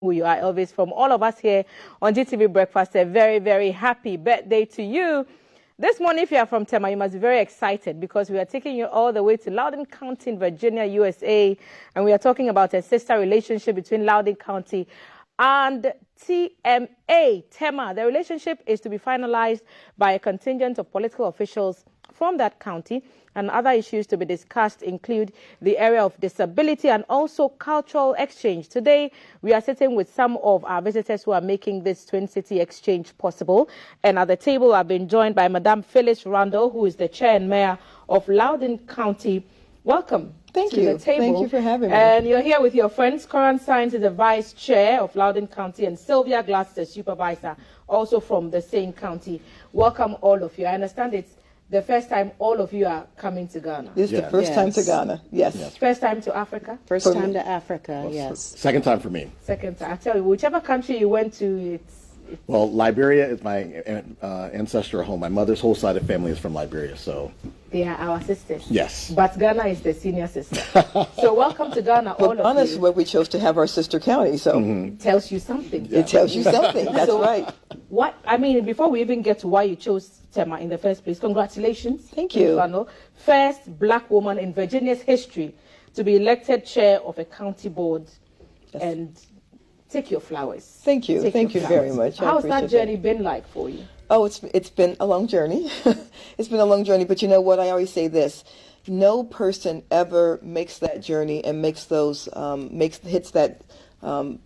who you are, Elvis. From all of us here on GTV Breakfast, a very, very happy birthday to you. This morning, if you are from Tema, you must be very excited because we are taking you all the way to Loudoun County, Virginia, USA. And we are talking about a sister relationship between Loudoun County and Tema. The relationship is to be finalized by a contingent of political officials from that county, and other issues to be discussed include the area of disability and also cultural exchange. Today, we are sitting with some of our visitors who are making this Twin City exchange possible. And at the table, I've been joined by Madam Phyllis Randall, who is the chair and mayor of Loudoun County. Welcome. Thank you. The table. Thank you for having me. And you're here with your friends. Koran Saines is the vice chair of Loudoun County, and Sylvia is the supervisor, also from the same county. Welcome, all of you. I understand it's the first time all of you are coming to Ghana. This is the first time to Ghana, yes. First time to Africa? First time to Africa, well, yes. Second time for me. Second time. I tell you, whichever country you went to, it's well, Liberia is my ancestral home. My mother's whole side of family is from Liberia, so. They are our sisters. Yes. But Ghana is the senior sister. So welcome to Ghana, all of you. Honestly, where we chose to have our sister county, so. It tells you something. Yeah. It tells you something, that's so, right. What, I mean, before we even get to why you chose Tema in the first place, congratulations. Thank you. First black woman in Virginia's history to be elected chair of a county board. Yes. And take your flowers. Thank you. Thank you very much. How's that journey been like for you? Oh, it's been a long journey. It's been a long journey, but you know what? I always say this. No person ever makes that journey and makes those hits that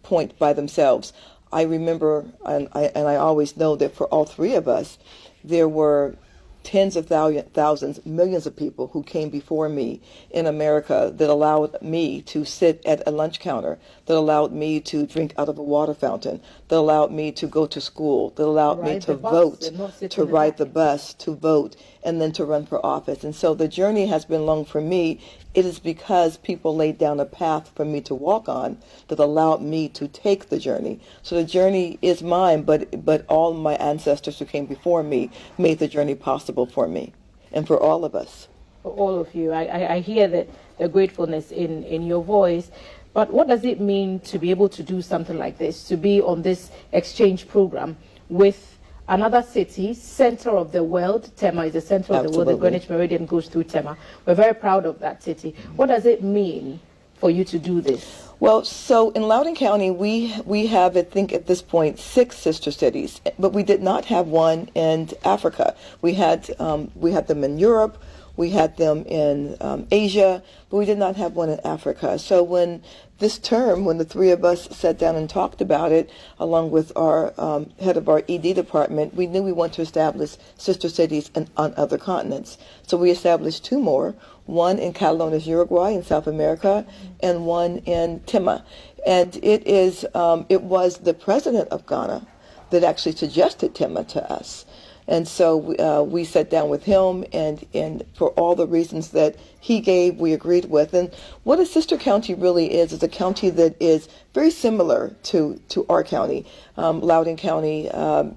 point by themselves. I remember, and I always know that for all three of us, there were tens of thousands, millions of people who came before me in America that allowed me to sit at a lunch counter, that allowed me to drink out of a water fountain, that allowed me to go to school, that allowed me to vote, to ride the bus, to vote, and then to run for office. And so the journey has been long for me. It is because people laid down a path for me to walk on that allowed me to take the journey. So the journey is mine, but all my ancestors who came before me made the journey possible for me and for all of us. For all of you. I hear the gratefulness in your voice. But what does it mean to be able to do something like this, to be on this exchange program with another city, center of the world? Tema is the center of the world. The Greenwich Meridian goes through Tema. We're very proud of that city. What does it mean for you to do this? Well, so in Loudoun County, we have, I think at this point, 6 sister cities, but we did not have one in Africa. We had them in Europe, we had them in Asia, but we did not have one in Africa. So when the three of us sat down and talked about it, along with our head of our ED department, we knew we wanted to establish sister cities on other continents. So we established 2 more, one in Catalonia, Uruguay in South America, and one in Tema. And it was the president of Ghana that actually suggested Tema to us. And so we sat down with him, and for all the reasons that he gave, we agreed with. And what a sister county really is a county that is very similar to our county. Loudoun County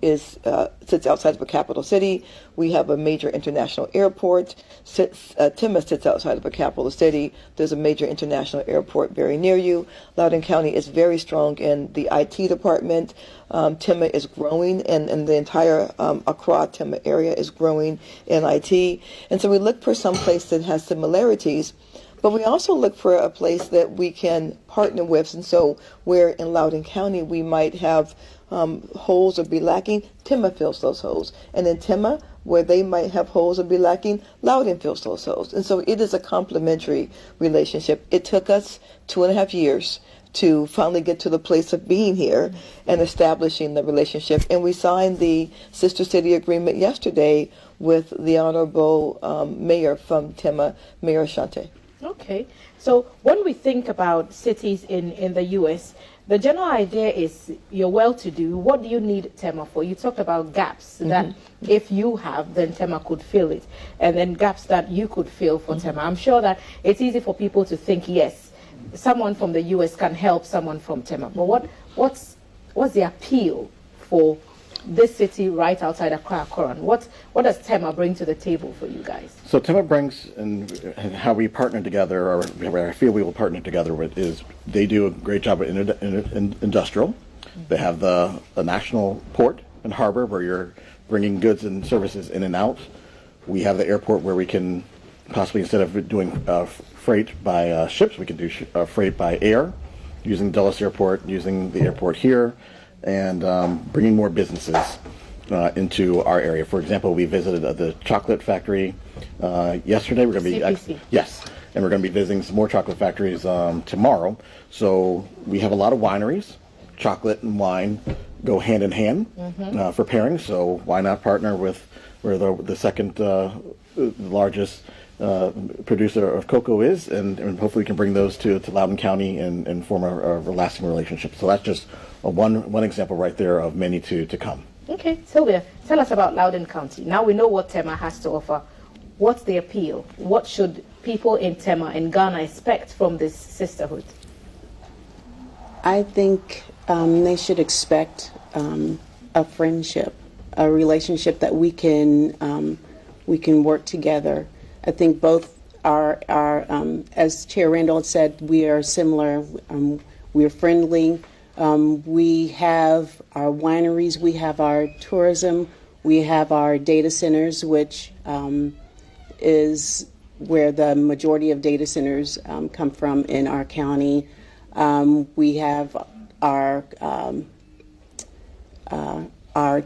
sits outside of a capital city. We have a major international airport. Tema sits outside of a capital city. There's a major international airport very near you. Loudoun County is very strong in the IT department. Tema is growing, and the entire Accra Tema area is growing in IT. And so we look for some place that has similarities, but we also look for a place that we can partner with. And so where in Loudoun County we might have holes or be lacking, Tema fills those holes. And in Tema, where they might have holes or be lacking, Loudoun fills those holes. And so it is a complementary relationship. It took us 2.5 years to finally get to the place of being here and establishing the relationship. And we signed the Sister City Agreement yesterday with the Honorable Mayor from Tema, Mayor Shante. Okay. So when we think about cities in the U.S., the general idea is you're well-to-do. What do you need Tema for? You talked about gaps that if you have, then Tema could fill it. And then gaps that you could fill for Tema. I'm sure that it's easy for people to think, yes, someone from the U.S. can help someone from Tema. But what's the appeal for this city right outside Accra, Koran. What does Tema bring to the table for you guys? So Tema brings, and how we partner together, or where I feel we will partner together with, is they do a great job with industrial. They have the national port and harbor where you're bringing goods and services in and out. We have the airport where we can possibly, instead of doing freight by ships, we can do freight by air, using Dulles Airport, using the airport here, and bringing more businesses into our area. For example, we visited the chocolate factory yesterday. We're going to be CPC. Yes, and we're going to be visiting some more chocolate factories tomorrow. So we have a lot of wineries. Chocolate and wine go hand in hand for pairing. So why not partner with where the second largest producer of cocoa is, and hopefully we can bring those to Loudoun County and form a lasting relationship. So that's just one example right there of many to come. Okay, Sylvia, tell us about Loudoun County. Now we know what Tema has to offer. What's the appeal? What should people in Tema and Ghana expect from this sisterhood? I think they should expect a friendship, a relationship that we can work together. I think both are as Chair Randall said, we are similar. We are friendly. We have our wineries, we have our tourism, we have our data centers, which is where the majority of data centers come from in our county. We have our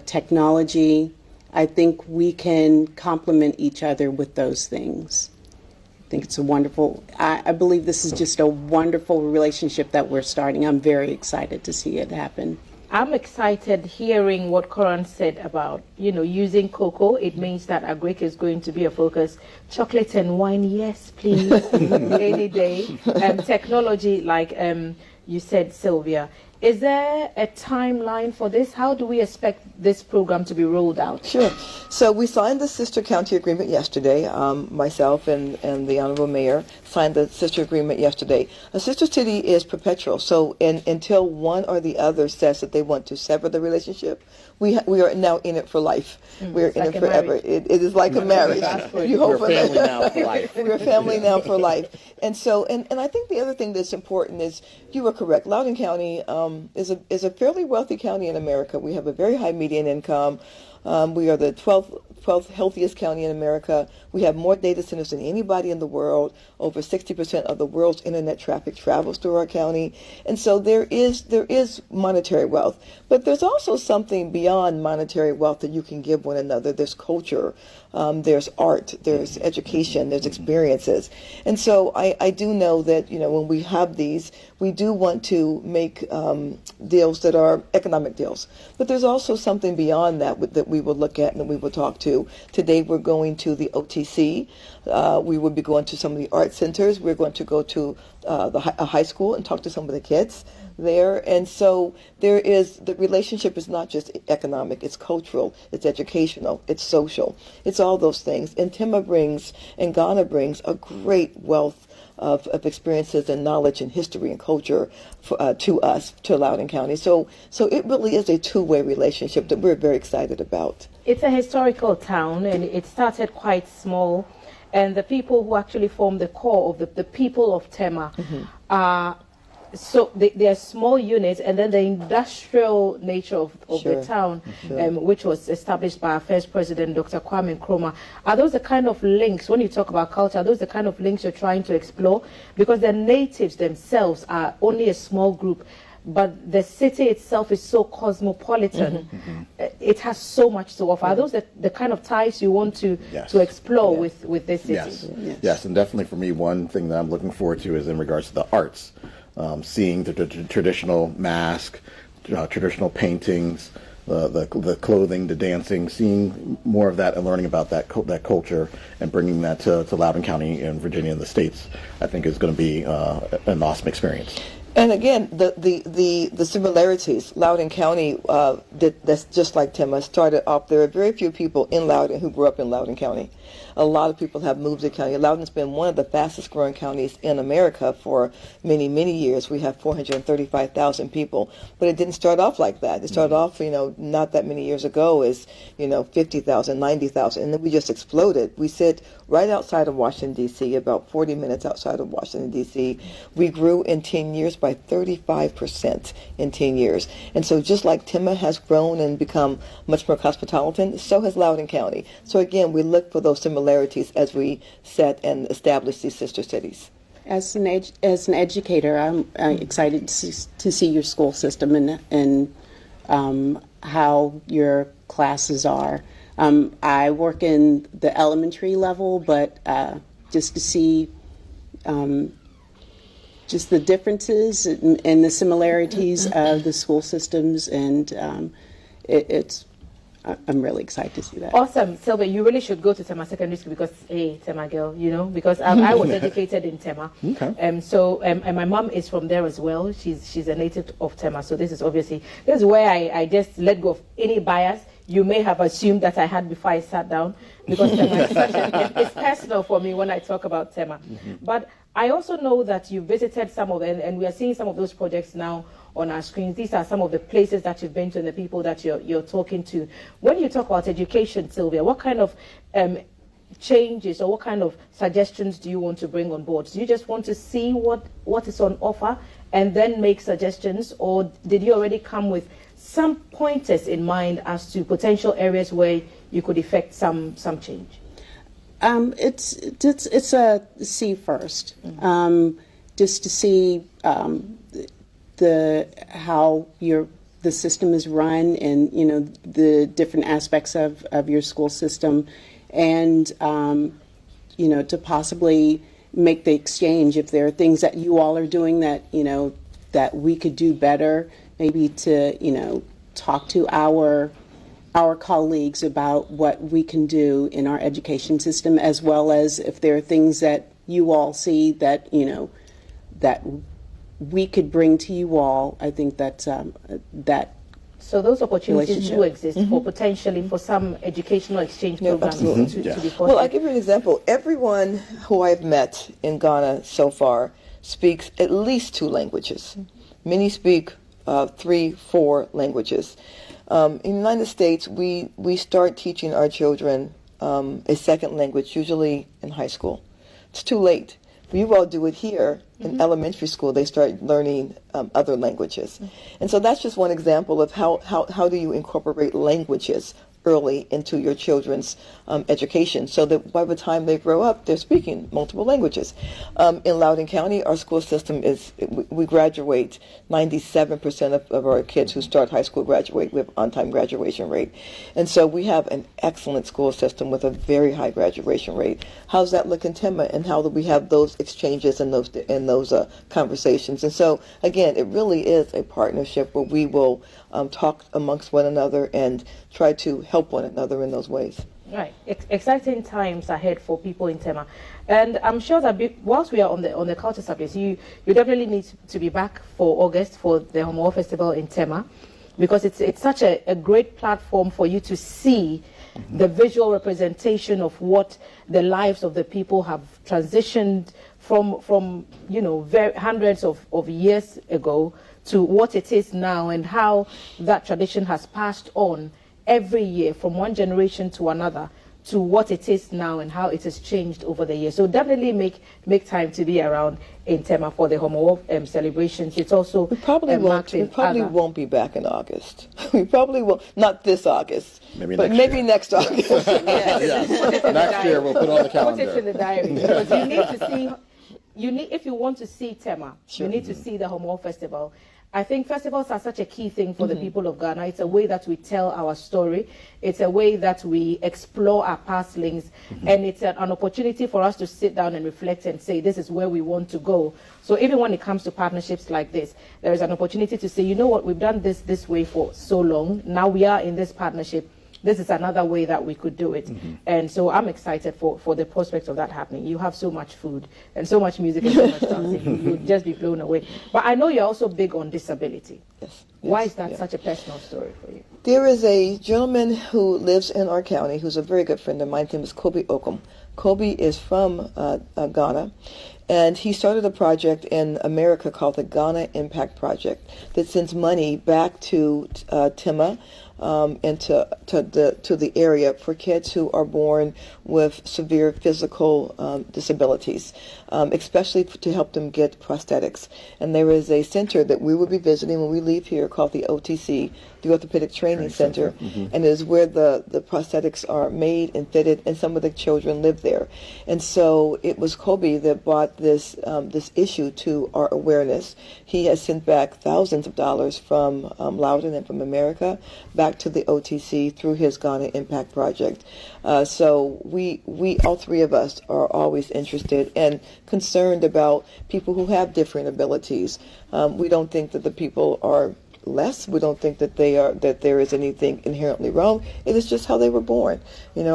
technology. I think we can complement each other with those things. I think it's a wonderful, I believe this is just a wonderful relationship that we're starting. I'm very excited to see it happen. I'm excited hearing what Koran said about, using cocoa. It means that agric is going to be a focus. Chocolate and wine, yes, please, any day. Technology, like you said, Sylvia. Is there a timeline for this? How do we expect this program to be rolled out? Sure. So we signed the sister county agreement yesterday. Myself and the Honorable Mayor signed the sister agreement yesterday. A sister city is perpetual. So until one or the other says that they want to sever the relationship, we are now in it for life. We're in it forever. It is like a marriage. We're family now for life. We're family now for life. And so, and I think the other thing that's important is, you were correct, Loudoun County is a fairly wealthy county in America. We have a very high median income. We are the 12th healthiest county in America. We have more data centers than anybody in the world. Over 60% of the world's internet traffic travels through our county. And so there is monetary wealth. But there's also something beyond monetary wealth that you can give one another. There's culture, there's art, there's education, there's experiences. And so I do know that, when we have these, we do want to make deals that are economic deals. But there's also something beyond that that we will look at and that we will talk to. Today we're going to the OTC. We will be going to some of the art centers. We're going to go to a high school and talk to some of the kids there. And so the relationship is not just economic, it's cultural, it's educational, it's social, it's all those things. And Tema brings, and Ghana brings, a great wealth of experiences and knowledge and history and culture to us, to Loudoun County. So it really is a two-way relationship that we're very excited about. It's a historical town, and it started quite small. And the people who actually form the core of the people of Tema are, so they are small units, and then the industrial nature of the town, which was established by our first president, Dr. Kwame Nkrumah. Are those the kind of links, when you talk about culture, are those the kind of links you're trying to explore? Because the natives themselves are only a small group, but the city itself is so cosmopolitan. It has so much to offer. Are those the kind of ties you want to explore with this city? Yes, and definitely for me, one thing that I'm looking forward to is in regards to the arts. Seeing the traditional mask, traditional paintings, the clothing, the dancing, seeing more of that and learning about that culture and bringing that to Loudoun County and Virginia and the States, I think is going to be an awesome experience. And again, the similarities. Loudoun County, that's just like Tema, started off. There are very few people in Loudoun who grew up in Loudoun County. a lot of people have moved to the county. Loudoun's been one of the fastest growing counties in America for many, many years. We have 435,000 people, but it didn't start off like that. It started off, not that many years ago as, 50,000, 90,000, and then we just exploded. We sit right outside of Washington, D.C., about 40 minutes outside of Washington, D.C. We grew in 10 years by 35% in 10 years. And so just like Tema has grown and become much more cosmopolitan, so has Loudoun County. So again, we look for those similarities as we set and establish these sister cities. As an educator, I'm excited to see your school system and how your classes are. I work in the elementary level, but just to see just the differences and the similarities of the school systems, and I'm really excited to see that. Awesome. Sylvia, you really should go to Tema Secondary School because, hey, Tema girl, because I was educated in Tema. Okay. And my mom is from there as well. She's a native of Tema. So this is where I just let go of any bias you may have assumed that I had before I sat down, because Tema is it's personal for me when I talk about Tema. But I also know that you visited some of them, and we are seeing some of those projects now on our screens. These are some of the places that you've been to and the people that you're talking to. When you talk about education, Sylvia, what kind of changes or what kind of suggestions do you want to bring on board? Do you just want to see what is on offer and then make suggestions, or did you already come with some pointers in mind as to potential areas where you could effect some change? It's a see first, just to see how the system is run, and the different aspects of your school system, and to possibly make the exchange if there are things that you all are doing that that we could do better, maybe to talk to our colleagues about what we can do in our education system, as well as if there are things that you all see that that we could bring to you all. I think that so those opportunities do exist for potentially for some educational exchange programs to be Well, I'll give you an example. Everyone who I've met in Ghana so far speaks at least 2 languages. Many speak 3, 4 languages. In the United States, we start teaching our children a second language, usually in high school. It's too late. You all do it here in elementary school. They start learning other languages. And so that's just one example of how do you incorporate languages early into your children's education, so that by the time they grow up, they're speaking multiple languages. In Loudoun County, our school system we graduate, 97% of our kids who start high school graduate. We have on-time graduation rate. And so we have an excellent school system with a very high graduation rate. How's that look in Tema, and how do we have those exchanges and those conversations? And so, again, it really is a partnership where we will talk amongst one another and try to help one another in those ways. Right, exciting times ahead for people in Tema, and I'm sure that whilst we are on the culture subject, you definitely need to be back for August for the Homo Festival in Tema, because it's such a great platform for you to see the visual representation of what the lives of the people have transitioned from hundreds of years ago to what it is now, and how that tradition has passed on every year from one generation to another to what it is now, and how it has changed over the years. So definitely make time to be around in Tema for the Homo celebrations. It's also we probably won't be back in August. We probably will not this August, but maybe next August. Yes. Next year we'll put on the calendar. Put it in the diary, because you need to see. If you want to see Tema, you need to see the Homo Festival. I think festivals are such a key thing for the people of Ghana. It's a way that we tell our story. It's a way that we explore our past links. And it's an opportunity for us to sit down and reflect and say, this is where we want to go. So even when it comes to partnerships like this, there is an opportunity to say, you know what, we've done this way for so long. Now we are in this partnership. This is another way that we could do it. And so I'm excited for the prospects of that happening. You have so much food and so much music and so much dancing. You'll just be blown away. But I know you're also big on disability. Yes. Why is that such a personal story for you? There is a gentleman who lives in our county who's a very good friend of mine. His name is Kobe Okum. Kobe is from Ghana, and he started a project in America called the Ghana Impact Project that sends money back to Tema and to the area for kids who are born with severe physical disabilities, especially to help them get prosthetics. And there is a center that we will be visiting when we leave here called the OTC, the Orthopedic Training Center, and it is where the prosthetics are made and fitted, and some of the children live there. And so it was Kobe that brought this issue to our awareness. He has sent back thousands of dollars from Loudoun and from America back to the OTC through his Ghana Impact Project. So we all three of us are always interested and concerned about people who have different abilities. We don't think that the people are less. We don't think that there is anything inherently wrong. It is just how they were born.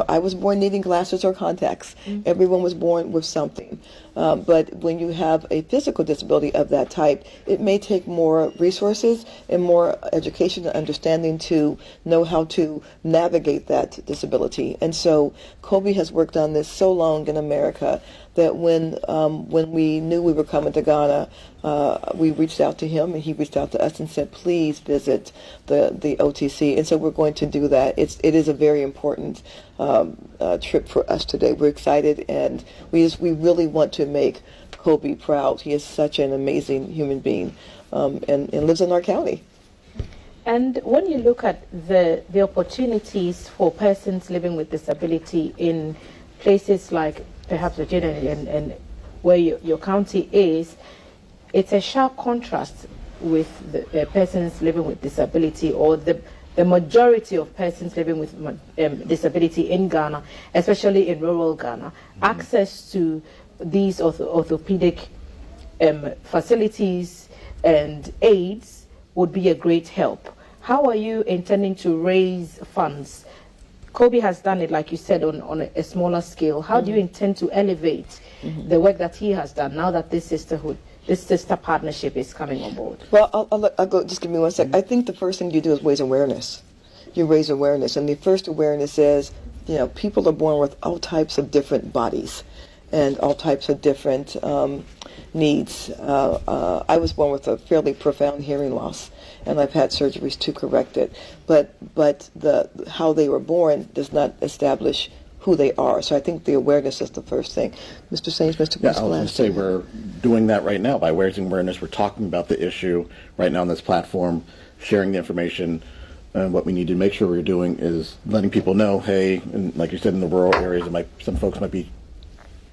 I was born needing glasses or contacts. Everyone was born with something. But when you have a physical disability of that type, it may take more resources and more education and understanding to know how to navigate that disability. And so Kobe has worked on this so long in America that when we knew we were coming to Ghana, we reached out to him, and he reached out to us and said, please visit the OTC. And so we're going to do that. It is a very important trip for us today. We're excited, and we really want to make Kobe proud. He is such an amazing human being, and lives in our county. And when you look at the opportunities for persons living with disability in places like perhaps Virginia and where your county is, it's a sharp contrast with the persons living with disability, or the majority of persons living with disability in Ghana, especially in rural Ghana. Access to these orthopedic facilities and aids would be a great help. How are you intending to raise funds? Kobe has done it, like you said, on a smaller scale. How do you intend to elevate the work that he has done now that this sister partnership is coming on board? Well, I'll go. Just give me one sec. I think the first thing you do is raise awareness. You raise awareness, and the first awareness is, people are born with all types of different bodies and all types of different needs. I was born with a fairly profound hearing loss, and I've had surgeries to correct it. But how they were born does not establish who they are. So I think the awareness is the first thing. Mr. Saines, Mr. Yeah, I was going to say we're doing that right now by raising awareness. We're talking about the issue right now on this platform, sharing the information. And what we need to make sure we're doing is letting people know, hey, and like you said, in the rural areas, some folks might be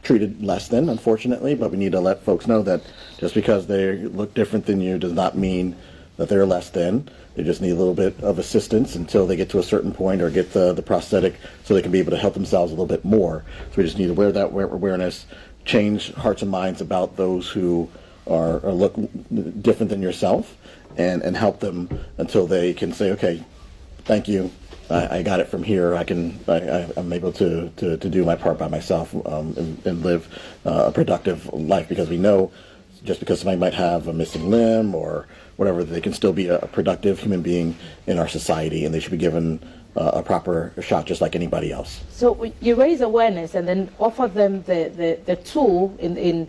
treated less than, unfortunately, but we need to let folks know that just because they look different than you does not mean that they're less than. They just need a little bit of assistance until they get to a certain point or get the prosthetic so they can be able to help themselves a little bit more. So we just need to wear that awareness, change hearts and minds about those who are look different than yourself, and help them until they can say, okay, thank you. I got it from here. I'm able to do my part by myself and live a productive life, because we know just because somebody might have a missing limb or whatever, they can still be a productive human being in our society, and they should be given a proper shot just like anybody else. So you raise awareness and then offer them the tool in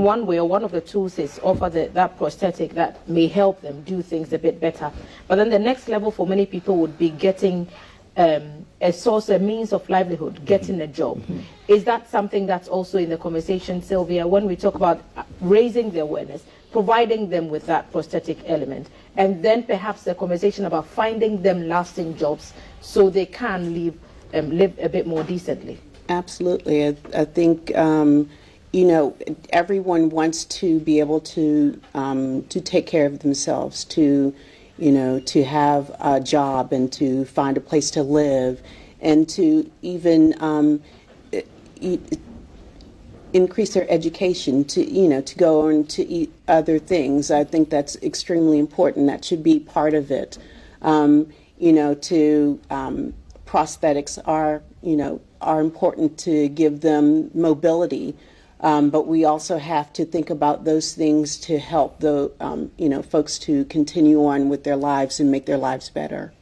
one way, or one of the tools is offer that prosthetic that may help them do things a bit better. But then the next level for many people would be getting a source, a means of livelihood, getting a job. Is that something that's also in the conversation, Sylvia, when we talk about raising the awareness, providing them with that prosthetic element, and then perhaps the conversation about finding them lasting jobs so they can live a bit more decently? Absolutely. I think everyone wants to be able to take care of themselves, to have a job and to find a place to live, and to even increase their education, to go on to eat other things. I think that's extremely important. That should be part of it. Prosthetics are important to give them mobility. But we also have to think about those things to help folks to continue on with their lives and make their lives better.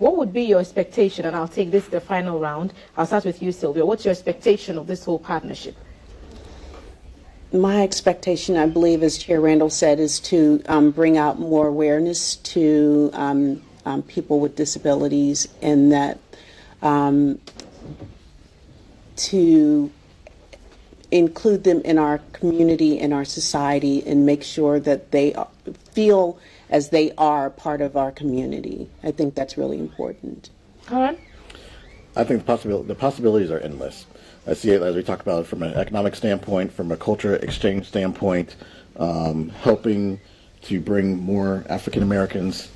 What would be your expectation? And I'll take this the final round. I'll start with you, Sylvia. What's your expectation of this whole partnership? My expectation, I believe, as Chair Randall said, is to bring out more awareness to people with disabilities, and that to include them in our community and our society, and make sure that they feel as they are part of our community. I think that's really important. Koran? I think the possibilities are endless. I see it, as we talk about it, from an economic standpoint, from a culture exchange standpoint, helping to bring more African Americans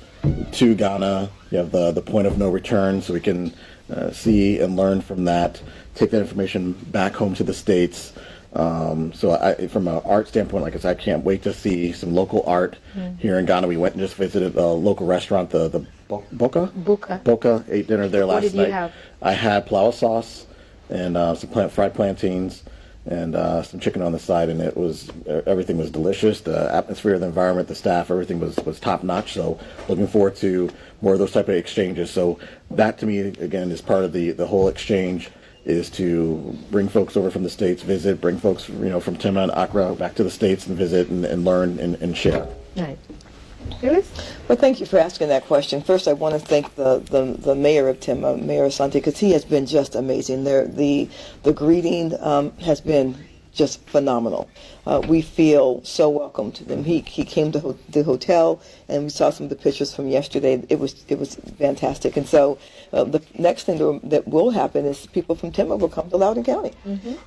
to Ghana. You have the point of no return, so we can see and learn from that, take that information back home to the States. So from an art standpoint, like I said, I can't wait to see some local art here in Ghana. We went and just visited a local restaurant, the Boca, ate dinner there last night. What did you have? I had palawa sauce and some fried plantains and some chicken on the side, and everything was delicious. The atmosphere, the environment, the staff, everything was top notch. So looking forward to more of those type of exchanges. So that, to me, again, is part of the whole exchange, is to bring folks over from the States, visit, bring folks from Tema and Accra back to the States and visit and learn and share. Right. Phyllis? Well, thank you for asking that question. First, I want to thank the mayor of Tema, Mayor Asante, because he has been just amazing. The greeting has been just phenomenal. We feel so welcome to them. He came to the hotel, and we saw some of the pictures from yesterday. It was fantastic. And so the next thing that will happen is people from Tema will come to Loudoun County,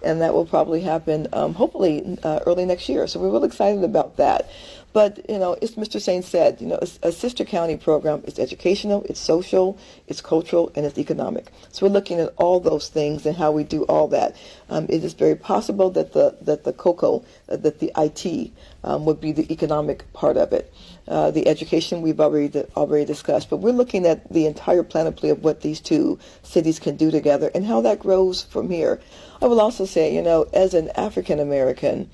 and that will probably happen hopefully early next year. So we're really excited about that. But, as Mr. Saines said, a sister county program is educational, it's social, it's cultural, and it's economic. So we're looking at all those things and how we do all that. It is very possible that the COCO, that the IT would be the economic part of it. The education we've already discussed, but we're looking at the entire panoply of what these two cities can do together and how that grows from here. I will also say, as an African American,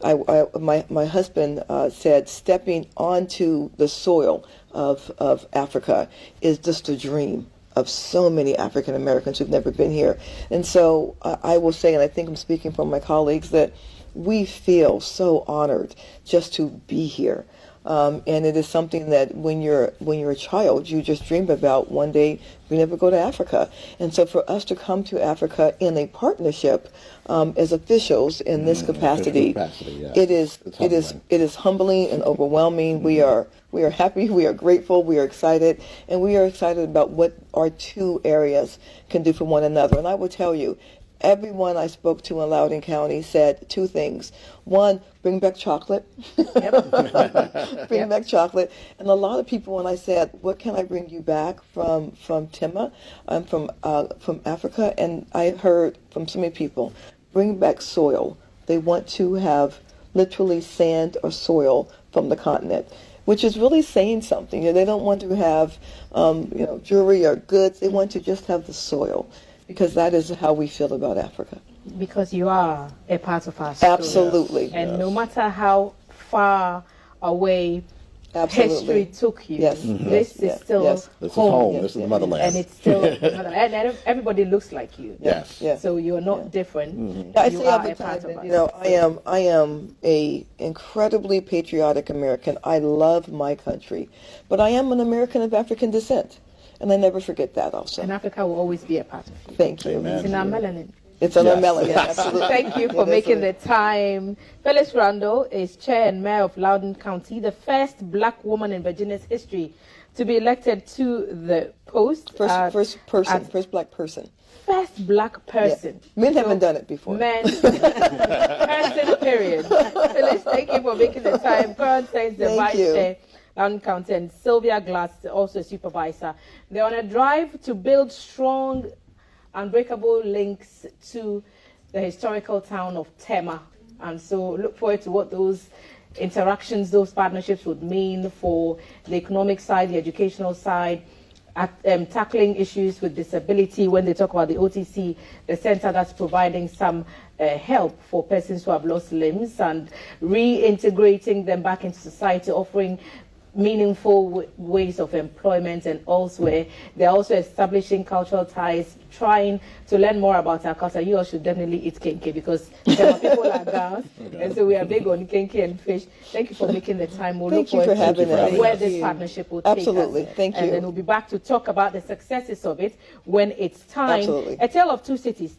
my husband said stepping onto the soil of Africa is just a dream of so many African Americans who've never been here. And so I will say, and I think I'm speaking for my colleagues, that we feel so honored just to be here. And it is something that when you're a child, you just dream about one day we never go to Africa. And so for us to come to Africa in a partnership as officials in this capacity, yeah. it is humbling and overwhelming. We are happy, we are grateful, we are excited, and we are excited about what our two areas can do for one another. And I will tell you, everyone I spoke to in Loudoun County said two things. One, bring back chocolate. Bring back chocolate. And a lot of people, when I said, what can I bring you back from Tema, from Africa, and I heard from so many people, bring back soil. They want to have literally sand or soil from the continent, which is really saying something. They don't want to have jewelry or goods. They want to just have the soil, because that is how we feel about Africa. Because you are a part of our story. Absolutely. And no matter how far away history took you, this is still This is home. This is the motherland. And it's still and everybody looks like you. Yes. So you're not different. I You say all are the a part time of that, us. I am a incredibly patriotic American. I love my country, but I am an American of African descent, and I never forget that also. And Africa will always be a part of you. Thank you. Amen. It's in our melanin. It's on our Yes. melanin, absolutely. Thank you for making the time. Phyllis Randall is Chair and Mayor of Loudoun County, the first black woman in Virginia's history to be elected to the post. First black person. First black person. Yeah. Men haven't done it before. Men. Person, period. Phyllis, thank you for making the time. Koran Saines, the Thank Vice you. Chair, Loudoun County, and Sylvia Glass, also a supervisor. They're on a drive to build strong, unbreakable links to the historical town of Tema. And so look forward to what those interactions, those partnerships would mean for the economic side, the educational side, tackling issues with disability. When they talk about the OTC, the center that's providing some help for persons who have lost limbs and reintegrating them back into society, offering meaningful ways of employment and elsewhere. They're also establishing cultural ties, trying to learn more about our culture. You all should definitely eat kenke because Tema people are girls, and so we are big on kenke and fish. Thank you for making the time. We'll Thank look you for forward to having us. where this partnership will take us. Absolutely. Thank you. And then we'll be back to talk about the successes of it when it's time. Absolutely. A tale of two cities,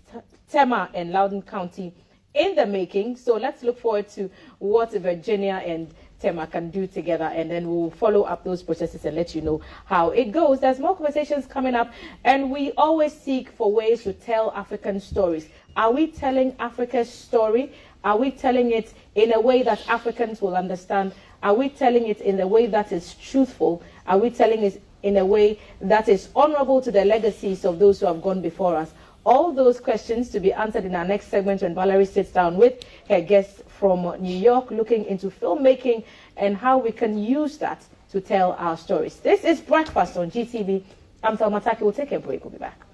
Tema and Loudoun County, in the making. So let's look forward to what Virginia and Tema can do together, and then we'll follow up those processes and let you know how it goes. There's more conversations coming up, and we always seek for ways to tell African stories. Are we telling Africa's story? Are we telling it in a way that Africans will understand? Are we telling it in a way that is truthful? Are we telling it in a way that is honorable to the legacies of those who have gone before us? All those questions to be answered in our next segment when Valerie sits down with her guests from New York, looking into filmmaking and how we can use that to tell our stories. This is Breakfast on GTV. I'm Thelma Taki. We'll take a break. We'll be back.